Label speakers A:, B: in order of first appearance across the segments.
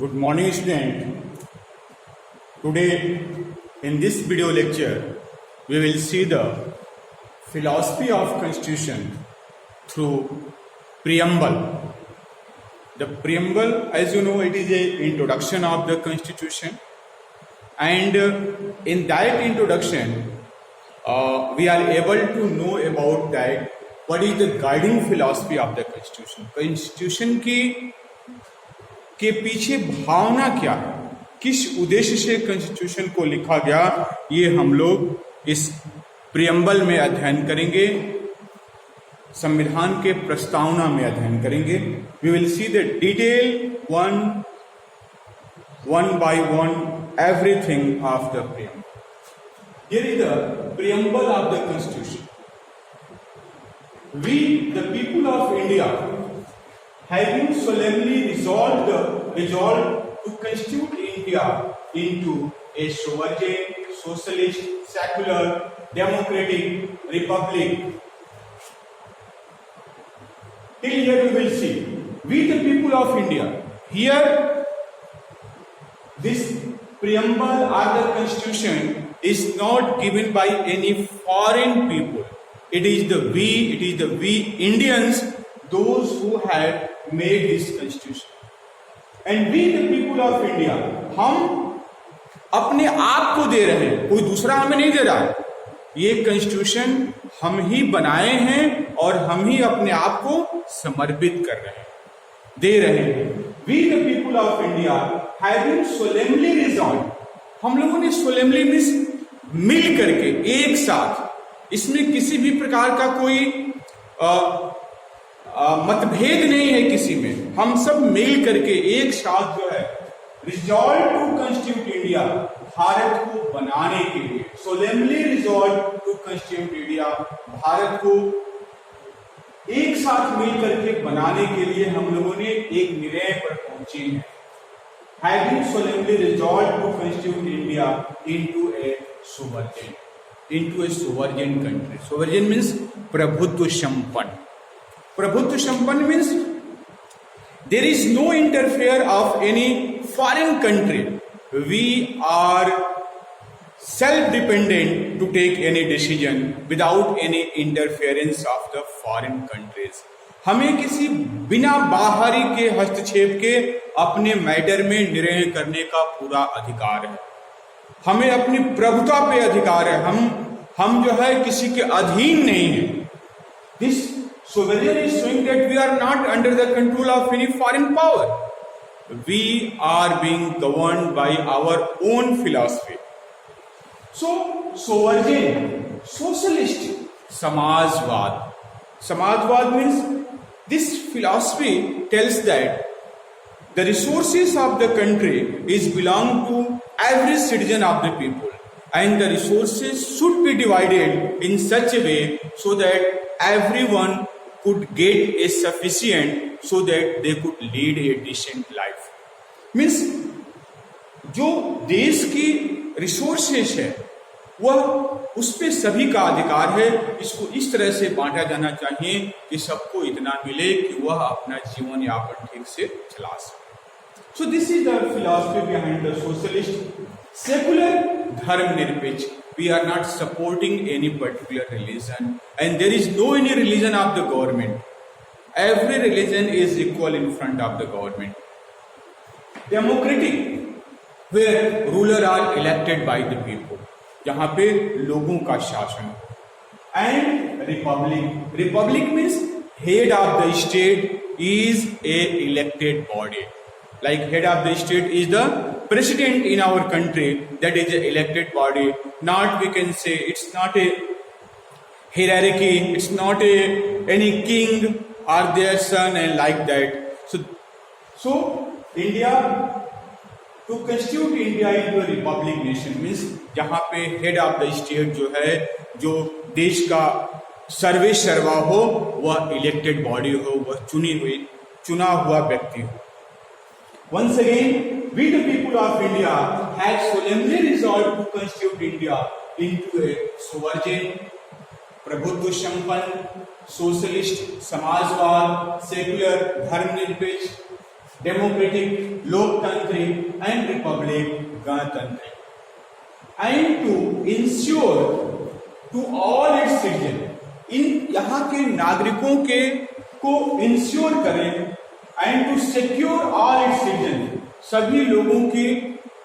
A: Good morning, student. Today, in this video lecture, we will see the philosophy of Constitution through preamble. The preamble, as you know, it is a introduction of the Constitution, and in that introduction, we are able to know about that what is the guiding philosophy of the Constitution. Constitution के पीछे भावना क्या है, किस उद्देश्य से constitution को लिखा गया, ये हम लोग इस प्रियम्बल में अध्ययन करेंगे, संविधान के प्रस्तावना में अध्ययन करेंगे. We will see the detail one by one everything of the preamble. Here is the preamble of the constitution. We the people of India having solemnly resolved to constitute India into a sovereign, socialist, secular, democratic republic. Till here we will see, we the people of India, here this preamble or the constitution is not given by any foreign people. It is the we Indians, those who have made this constitution. And we the people of India, हम अपने आप को दे रहे हैं, कोई दूसरा हमें नहीं दे रहा है. ये कॉन्स्टिट्यूशन हम ही बनाए हैं और हम ही अपने आप को समर्पित कर रहे हैं, दे रहे हैं. We the people of India having solemnly resolved, हम लोगों ने solemnly मीन्स मिल करके एक साथ, इसमें किसी भी प्रकार का कोई मतभेद नहीं है किसी में, हम सब मिल करके एक साथ जो है resolve to constitute India, Bharat को बनाने के लिए, solemnly resolve to constitute India, Bharat को एक साथ मिल करके बनाने के लिए हम लोगों ने एक निर्णय पर पहुंचे हैं. Having solemnly resolve to constitute India into a sovereign country. Sovereign means प्रभुत्व संपन्न. प्रभुत्व संपन्न means there is no interfere of any foreign country. We are self-dependent to take any decision without any interference of the foreign countries. हमें किसी बिना बाहरी के हस्तक्षेप के अपने मैटर में निर्णय करने का पूरा अधिकार है. हमें अपनी प्रभुता पे अधिकार है. हम जो है किसी के अधीन नहीं है. This sovereign is showing that we are not under the control of any foreign power. We are being governed by our own philosophy. So, sovereign, socialist, samajwad. Samajwad means this philosophy tells that the resources of the country is belong to every citizen of the people, and the resources should be divided in such a way so that everyone could get a sufficient so that they could lead a decent life. Means जो देश की resources है वह उस पे सभी का अधिकार है. इसको इस तरह से बांटा जाना चाहिए कि सबको इतना मिले कि वह अपना जीवन यापन ठीक से चला सके. So this is the philosophy behind the socialist. Secular, धर्मनिरपेक्ष. We are not supporting any particular religion, and there is no any religion of the government. Every religion is equal in front of the government. Democratic, where rulers are elected by the people, जहाँ पे लोगों का शासन. And republic means head of the state is a elected body. Like head of the state is the president in our country, that is an elected body. Not, we can say, it's not a hierarchy, it's not any king or their son and like that. So India, to constitute India into a republic nation means जहाँ पे head of the state जो है, जो देश का सर्वे सर्वा हो, वह elected body हो, वह चुना हुआ व्यक्ति हो. Once again, we the people of India have solemnly resolved to constitute India into a sovereign, प्रभुत्व संपन्न, सोशलिस्ट, समाजवाद, सेक्युलर, धर्मनिरपेक्ष डेमोक्रेटिक लोकतांत्रिक एंड रिपब्लिक गणतंत्र, and to ensure to all its citizen, इन यहाँ के नागरिकों के को इंश्योर करें, and to secure all its citizen, सभी लोगों की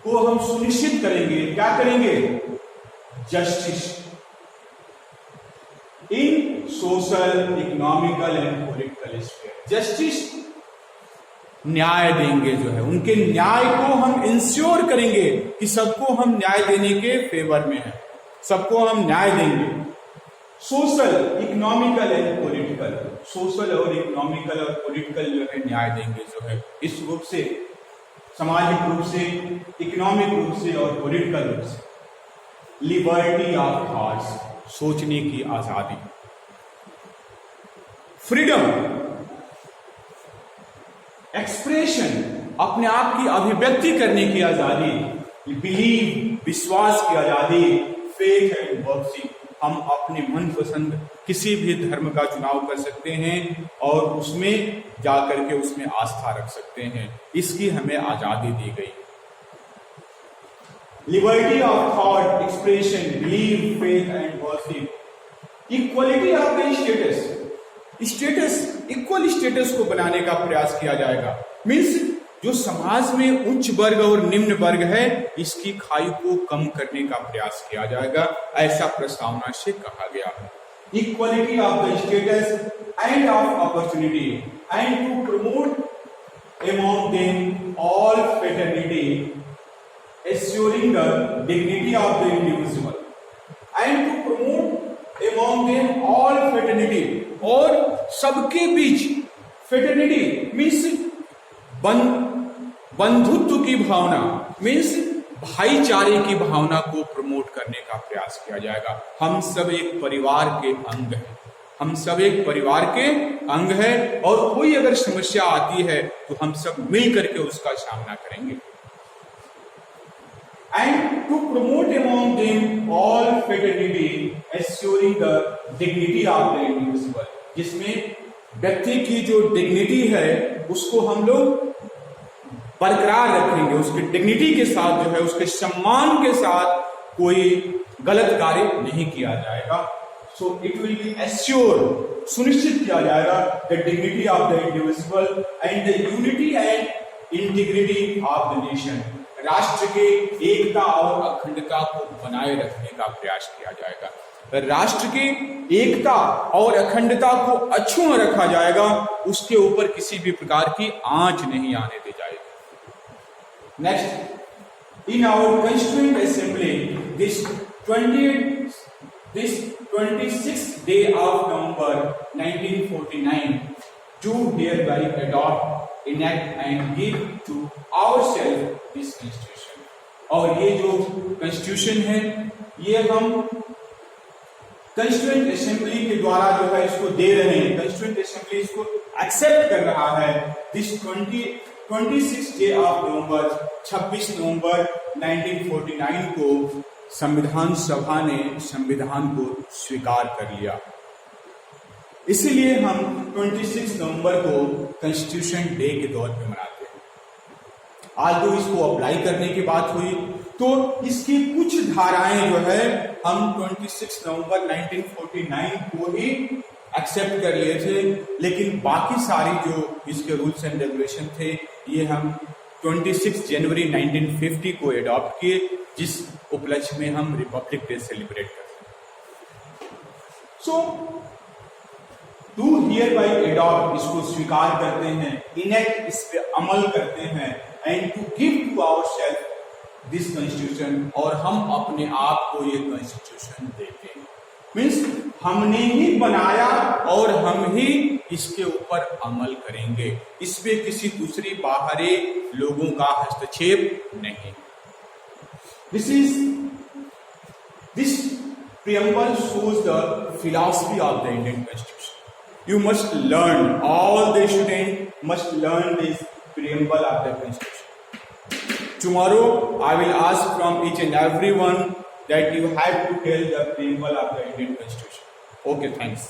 A: को हम सुनिश्चित करेंगे, क्या करेंगे, justice in social economical and political sphere, justice न्याय देंगे, जो है उनके न्याय को हम इंश्योर करेंगे कि सबको हम न्याय देने के फेवर में हैं, सबको हम न्याय देंगे। Social economical and political, social और इकोनॉमिकल और पॉलिटिकल जो है न्याय देंगे, जो है इस रूप से, सामाजिक रूप से, इकोनॉमिक रूप से और पॉलिटिकल रूप से। लिबर्टी ऑफ थॉट्स, सोचने की आजादी, फ्रीडम एक्सप्रेशन, अपने आप की अभिव्यक्ति करने की आजादी, बिलीव विश्वास की आजादी, फेथ एंड वर्शिप, हम अपने मनपसंद किसी भी धर्म का चुनाव कर सकते हैं और उसमें जाकर के उसमें आस्था रख सकते हैं, इसकी हमें आजादी दी गई। Liberty of thought, expression, believe, faith and worship. Equality of the status, status, equal status को बनाने का प्रयास किया जाएगा। मीन्स जो समाज में उच्च वर्ग और निम्न वर्ग है, इसकी खाई को कम करने का प्रयास किया जाएगा, ऐसा प्रस्तावना से कहा गया है। Equality of the status and of opportunity, and to promote among them all fraternity, assuring the dignity of the individual, and to promote among them all fraternity, और सबके बीच फ्रेटर्निटी मीन्स बंधुत्व की भावना, मीन्स भाईचारे की भावना को प्रमोट करने का प्रयास किया जाएगा। हम सब एक परिवार के अंग हैं, हम सब एक परिवार के अंग हैं, और कोई अगर समस्या आती है तो हम सब मिल करके उसका सामना करेंगे। And to promote among them all fraternity, assuring the dignity of the individual, जिसमें व्यक्ति की जो डिग्निटी है उसको हम लोग बरकरार रखेंगे, उसकी डिग्निटी के साथ जो है, उसके सम्मान के साथ कोई गलत कार्य नहीं किया जाएगा। So it will be assured, सुनिश्चित किया जाएगा, the dignity of the individual and the unity and integrity of the nation, राष्ट्र के एकता और अखंडता को बनाए रखने का प्रयास किया जाएगा। राष्ट्र की एकता और अखंडता को अक्षुण्ण रखा जाएगा, उसके ऊपर किसी भी प्रकार की आंच नहीं आने दी जाएगी। Next, in our constituent assembly this 26th day of November 1949 do hereby adopt, enact and give to ourselves this constitution। और ये जो कॉन्स्टिट्यूशन है ये हम कॉन्स्टिट्यूएंट असेंबली के द्वारा जो है इसको दे रहे हैं, कॉन्स्टिट्यूएंट असेंबली इसको एक्सेप्ट कर रहा है। दिस 26 डे ऑफ नवंबर, 26 नवंबर 1949 को संविधान सभा ने संविधान को स्वीकार कर लिया, इसीलिए हम 26 नवंबर को कॉन्स्टिट्यूशन डे के तौर पे मनाते हैं। आज तो इसको अप्लाई करने की बात हुई तो इसकी कुछ धाराएं जो है हम 26 नवंबर 1949 को ही एक्सेप्ट कर लिए थे, लेकिन बाकी सारी जो इसके रूल्स एंड रेगुलेशन थे ये हम 26 जनवरी 1950 को एडॉप्ट किए, जिस उपलक्ष्य में हम रिपब्लिक डे सेलिब्रेट करते हैं। सो टू हियर बाई एडॉप्ट, इसको स्वीकार करते हैं, इनेक्ट, इस पे अमल करते हैं, and to give to ourselves this constitution, और हम अपने आप को ये कॉन्स्टिट्यूशन देते हैं। मीन्स हमने ही बनाया और हम ही इसके ऊपर अमल करेंगे, इसमें किसी दूसरी बाहरी लोगों का हस्तक्षेप नहीं। This preamble shows the philosophy of the Indian Constitution. You must learn, all the students must learn this preamble of the Constitution. Tomorrow I will ask from each and every one that you have to tell the preamble of the Indian Constitution. Okay, thanks.